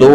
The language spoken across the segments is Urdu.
2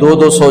200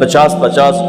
50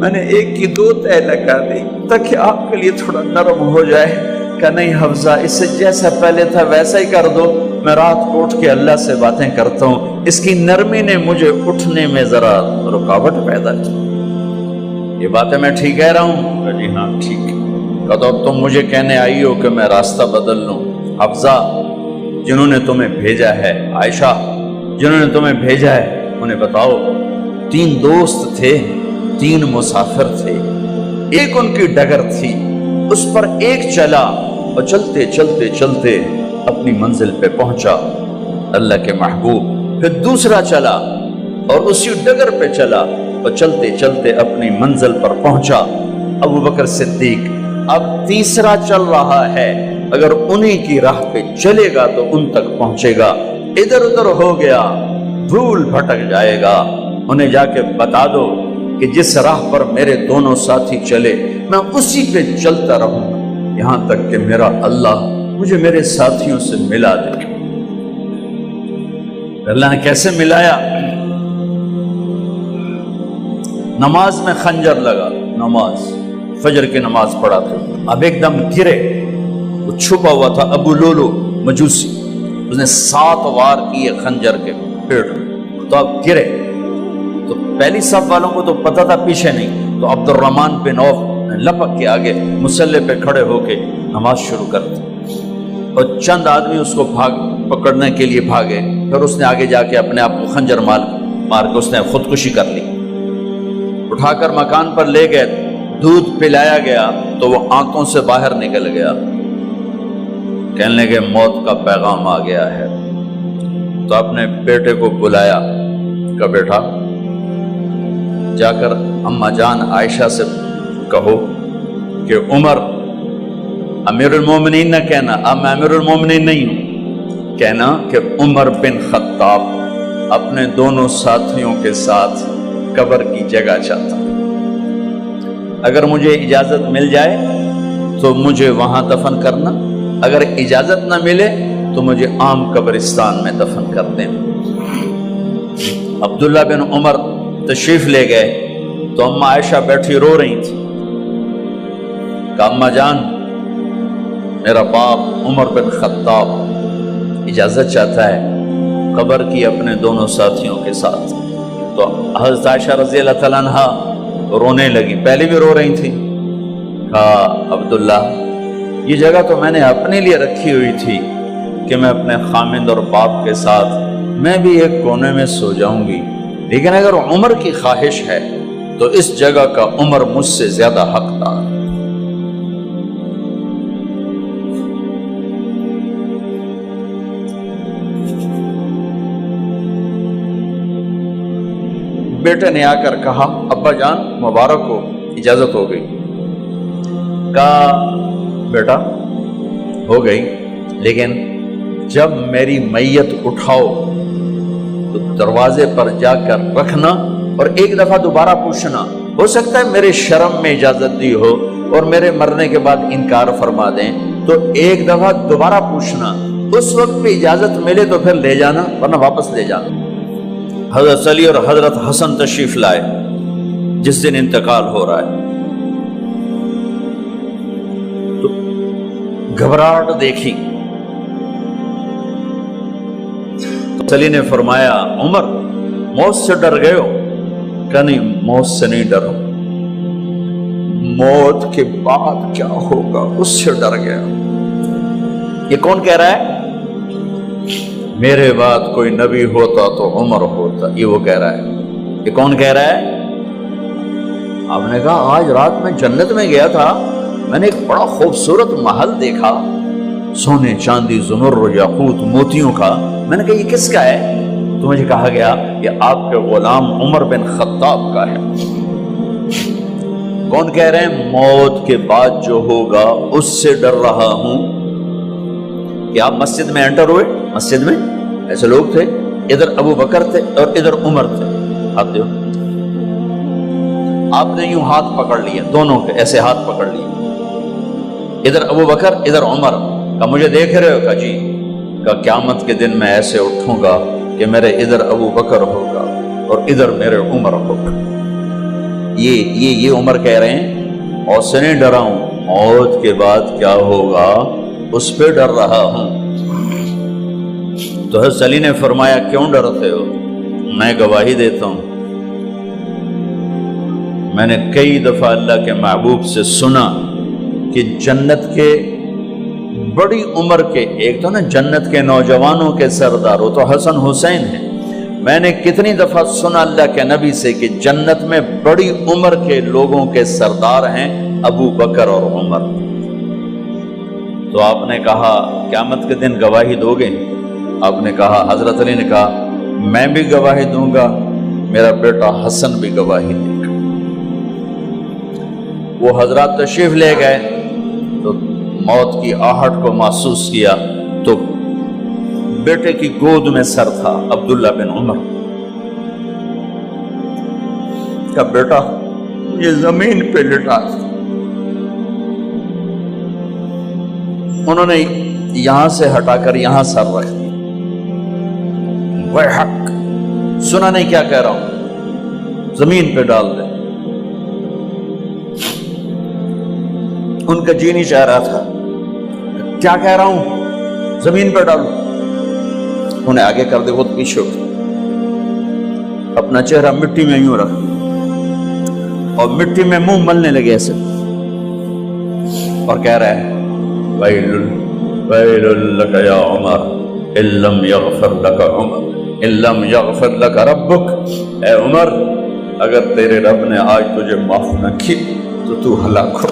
میں نے ایک کی 2 تہ لگا دی تاکہ آپ کے لیے تھوڑا نرم ہو جائے. کہ نہیں حفظہ، اسے جیسا پہلے تھا ویسا ہی کر دو، میں رات کو اٹھ کے اللہ سے باتیں کرتا ہوں. اس کی نرمی نے مجھے اٹھنے میں ذرا رکاوٹ پیدا کی. یہ باتیں میں ٹھیک کہہ رہا ہوں؟ کہ جی ہاں ٹھیک. کہ تو اب تم مجھے کہنے آئی ہو کہ میں راستہ بدل لوں. حفظہ، جنہوں نے تمہیں بھیجا ہے، عائشہ جنہوں نے تمہیں بھیجا ہے، انہیں بتاؤ 3 دوست تھے، 3 مسافر تھے، ایک ان کی ڈگر تھی، اس پر ایک چلا اور چلتے چلتے چلتے اپنی منزل پہ پہنچا اللہ کے محبوب. پھر دوسرا چلا اور اسی ڈگر پہ چلا اور چلتے چلتے اپنی منزل پر پہنچا ابو بکر صدیق. اب تیسرا چل رہا ہے، اگر انہی کی راہ پہ چلے گا تو ان تک پہنچے گا، ادھر ادھر ہو گیا بھول بھٹک جائے گا. انہیں جا کے بتا دو کہ جس راہ پر میرے دونوں ساتھی چلے میں اسی پہ چلتا رہوں یہاں تک کہ میرا اللہ مجھے میرے ساتھیوں سے ملا دے. اللہ نے کیسے ملایا؟ نماز میں خنجر لگا، نماز فجر کی نماز پڑھا تھا. اب ایک دم گرے، وہ چھپا ہوا تھا ابو لولو مجوسی، اس نے 7 وار کیے خنجر کے پیڑ. تو اب گرے تو پہلی صف والوں کو تو پتہ تھا، پیچھے نہیں. تو عبد الرحمن بن عوف لپک کے آگے مصلی پہ کھڑے ہو کے نماز شروع کر دی اور چند آدمی اس کو پکڑنے کے لیے بھاگے. پھر اس نے آگے جا کے اپنے آپ کو خنجر مار کے اس نے خودکشی کر لی. اٹھا کر مکان پر لے گئے، دودھ پلایا گیا تو وہ آنتوں سے باہر نکل گیا. کہنے لگے موت کا پیغام آ گیا ہے. تو اپنے بیٹے کو بلایا کہ بیٹا جا کر اماں جان عائشہ سے کہو کہ عمر امیر المومنین نہ کہنا، اب میں امیر المومنین نہیں ہوں، کہنا کہ عمر بن خطاب اپنے دونوں ساتھیوں کے ساتھ قبر کی جگہ چاہتا. اگر مجھے اجازت مل جائے تو مجھے وہاں دفن کرنا، اگر اجازت نہ ملے تو مجھے عام قبرستان میں دفن کر دیں. عبداللہ بن عمر تشریف لے گئے تو اماں عائشہ بیٹھی رو رہی تھی. کہ اماں جان میرا باپ عمر بن خطاب اجازت چاہتا ہے قبر کی اپنے دونوں ساتھیوں کے ساتھ. تو حضرت عائشہ رضی اللہ تعالیٰ عنہا رونے لگی، پہلے بھی رو رہی تھی. کہا عبداللہ یہ جگہ تو میں نے اپنے لیے رکھی ہوئی تھی کہ میں اپنے خامند اور باپ کے ساتھ میں بھی ایک کونے میں سو جاؤں گی، لیکن اگر عمر کی خواہش ہے تو اس جگہ کا عمر مجھ سے زیادہ حقدار. بیٹے نے آ کر کہا ابا جان مبارک ہو، اجازت ہو گئی. کہا بیٹا ہو گئی، لیکن جب میری میت اٹھاؤ تو دروازے پر جا کر رکھنا اور ایک دفعہ دوبارہ پوچھنا. ہو سکتا ہے میرے شرم میں اجازت دی ہو اور میرے مرنے کے بعد انکار فرما دیں، تو ایک دفعہ دوبارہ پوچھنا، اس وقت پہ اجازت ملے تو پھر لے جانا ورنہ واپس لے جانا. حضرت علی اور حضرت حسن تشریف لائے جس دن انتقال ہو رہا ہے. تو گھبراہٹ دیکھی. علی نے فرمایا عمر موت سے ڈر گئے ہو؟ کہ نہیں موت سے نہیں ڈرو، موت کے بعد کیا ہوگا اس سے ڈر گیا. یہ کون کہہ رہا ہے؟ میرے بعد کوئی نبی ہوتا تو عمر ہوتا، یہ وہ کہہ رہا ہے. یہ کون کہہ رہا ہے؟ آپ نے کہا آج رات میں جنت میں گیا تھا، میں نے ایک بڑا خوبصورت محل دیکھا، سونے چاندی زمرد یاقوت موتیوں کا. میں نے کہا یہ کس کا ہے؟ تو مجھے کہا گیا یہ آپ کے غلام عمر بن خطاب کا ہے. کون کہہ رہے ہیں؟ موت کے بعد جو ہوگا اس سے ڈر رہا ہوں. کہ آپ مسجد میں انٹر ہوئے، مسجد میں ایسے لوگ تھے، ادھر ابو بکر تھے اور ادھر عمر تھے. ہاتھ دیو. آپ نے یوں ہاتھ پکڑ لیے، دونوں کے ایسے ہاتھ پکڑ لیے، ادھر ابو بکر ادھر عمر. کہ مجھے دیکھ رہے ہو؟ کہ جی. کہ قیامت کے دن میں ایسے اٹھوں گا کہ میرے ادھر ابو بکر ہوگا اور ادھر میرے عمر ہوگا. یہ عمر کہہ رہے ہیں اور سے نہیں ڈرا ہوں، موت کے بعد کیا ہوگا اس پہ ڈر رہا ہوں۔ تو حضرت علی نے فرمایا کیوں ڈرتے ہو؟ میں گواہی دیتا ہوں، میں نے کئی دفعہ اللہ کے محبوب سے سنا کہ جنت کے بڑی عمر کے، ایک تو نا جنت کے نوجوانوں کے سردار، وہ تو حسن حسین ہیں، میں نے کتنی دفعہ سنا اللہ کے نبی سے کہ جنت میں بڑی عمر کے لوگوں کے سردار ہیں ابو بکر اور عمر۔ تو آپ نے کہا قیامت کے دن گواہی دو گے؟ آپ نے کہا، حضرت علی نے کہا میں بھی گواہی دوں گا، میرا بیٹا حسن بھی گواہی دے گا۔ وہ حضرات تشریف لے گئے تو موت کی آہٹ کو محسوس کیا تو بیٹے کی گود میں سر تھا عبداللہ بن عمر کا بیٹا، یہ زمین پہ لٹا۔ انہوں نے یہاں سے ہٹا کر یہاں سر رکھ دیا۔ وہ حق سنا نہیں کیا کہہ رہا ہوں، زمین پہ ڈال دے۔ ان کا جی نہیں چاہ رہا تھا، کیا کہہ رہا ہوں، زمین پہ ڈالو۔ انہیں آگے کر دے، خود پیچھے اٹھ، اپنا چہرہ مٹی میں یوں رکھ اور مٹی میں منہ ملنے لگے ایسے، اور کہہ رہا ہے ویل لک یا عمر ان لم یغفر لک عمر ان لم یغفر لک ربک، اے عمر اگر تیرے رب نے آج تجھے معاف نہ کی تو ہلاک ہو۔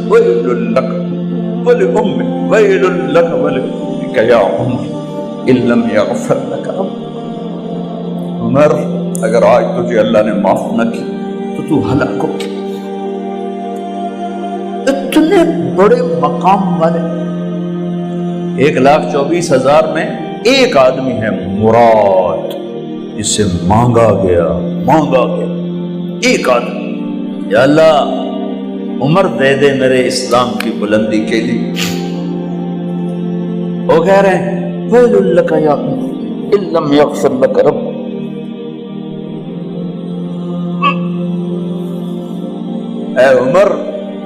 ویل لک ولأمک ویل لک ولأمک یا عمر ان لم یغفر لک ربک، عمر اگر آج تجھے اللہ نے معاف نہ کی تو ہلاک ہو۔ اتنے بڑے مقام والے 1,24,000 میں ایک آدمی ہے مراد، جسے مانگا گیا ایک آدمی، یا اللہ عمر دے دے میرے اسلام کی بلندی کے لیے۔ وہ کہہ رہے ہیں ویل لک یا عمر ان لم یغفر لک رب، اے عمر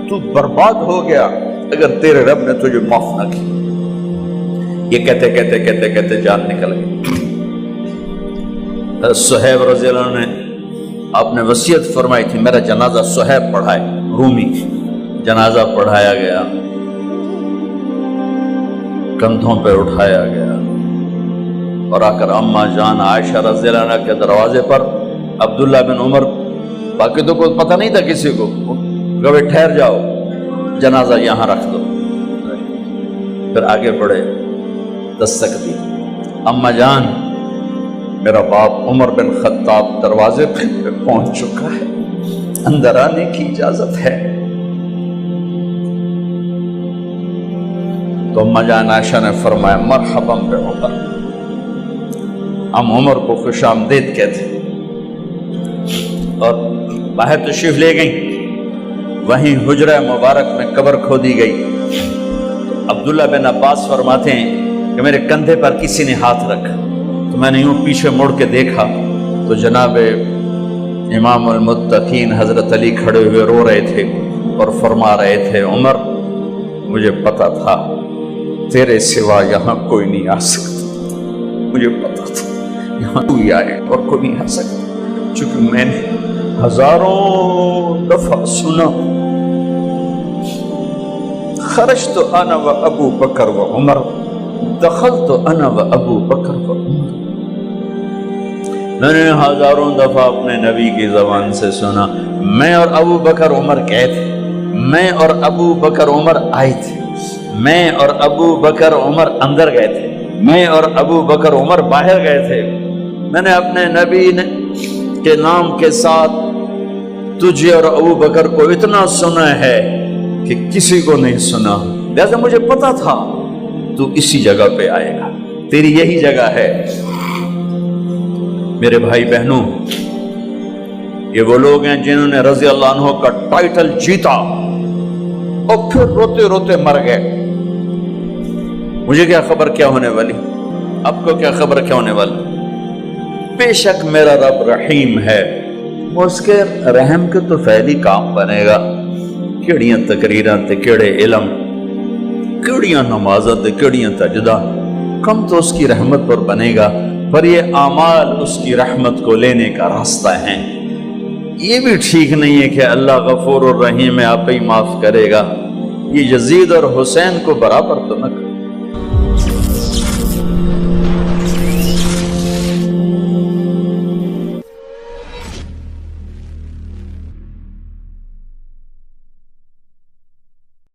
تو برباد ہو گیا اگر تیرے رب نے تجھے معاف نہ کی۔ یہ کہتے کہتے جان نکل گئی۔ صہیب رضی اللہ عنہ نے آپ نے وصیت فرمائی تھی میرا جنازہ صہیب پڑھائے، رومی جنازہ پڑھایا گیا، کندھوں پہ اٹھایا گیا، اور آ کر اماں جان عائشہ رضی اللہ عنہ کے دروازے پر عبداللہ بن عمر، باقی تو کوئی پتہ نہیں تھا کسی کو، کبھی ٹھہر جاؤ جنازہ یہاں رکھ دو، پھر آگے بڑھے، دستک دی، اماں جان میرا باپ عمر بن خطاب دروازے پہ پہنچ چکا ہے، اندر آنے کی اجازت ہے۔ تو اماں جان عائشہ نے فرمایا مرحبا بعمر، ہم عمر کو خوش آمدید کہتے، اور باہر تشریف لے گئیں۔ وہیں حجرہ مبارک میں قبر کھودی گئی۔ عبداللہ بن عباس فرماتے ہیں کہ میرے کندھے پر کسی نے ہاتھ رکھا تو میں نے یوں پیچھے مڑ کے دیکھا تو جناب امام المتقین حضرت علی کھڑے ہوئے رو رہے تھے اور فرما رہے تھے عمر مجھے پتا تھا تیرے سوا یہاں کوئی نہیں آ سکتا، مجھے پتا تھا یہاں کوئی آئے اور کوئی نہیں آ سکتا، چونکہ میں نے ہزاروں دفعہ سنا خرجت انا و ابو بکر و عمر دخلت انا و ابو بکر و عمر، میں نے ہزاروں دفعہ اپنے نبی کی زبان سے سنا میں اور ابو بکر عمر گئے تھے، میں اور ابو بکر عمر آئے تھے، میں اور ابو بکر عمر اندر گئے تھے، میں اور ابو بکر عمر باہر گئے تھے، میں نے اپنے نبی کے نام کے ساتھ تجھے اور ابو بکر کو اتنا سنا ہے کہ کسی کو نہیں سنا، لہذا مجھے پتا تھا تو اسی جگہ پہ آئے گا، تیری یہی جگہ ہے۔ میرے بھائی بہنوں، یہ وہ لوگ ہیں جنہوں نے رضی اللہ عنہ کا ٹائٹل جیتا اور پھر روتے روتے مر گئے۔ مجھے کیا خبر کیا ہونے والی، آپ کو کیا خبر کیا ہونے والی؟ بے شک میرا رب رحیم ہے، اس کے رحم کے تو فعلی کام بنے گا، کیڑیاں تقریراں تے کیڑے علم، کیڑیاں نمازاں تے کیڑیاں تجدہ، کم تو اس کی رحمت پر بنے گا، پر یہ اعمال اس کی رحمت کو لینے کا راستہ ہیں۔ یہ بھی ٹھیک نہیں ہے کہ اللہ غفور الرحیم ہے، آپ ہی معاف کرے گا، یہ یزید اور حسین کو برابر تو نہ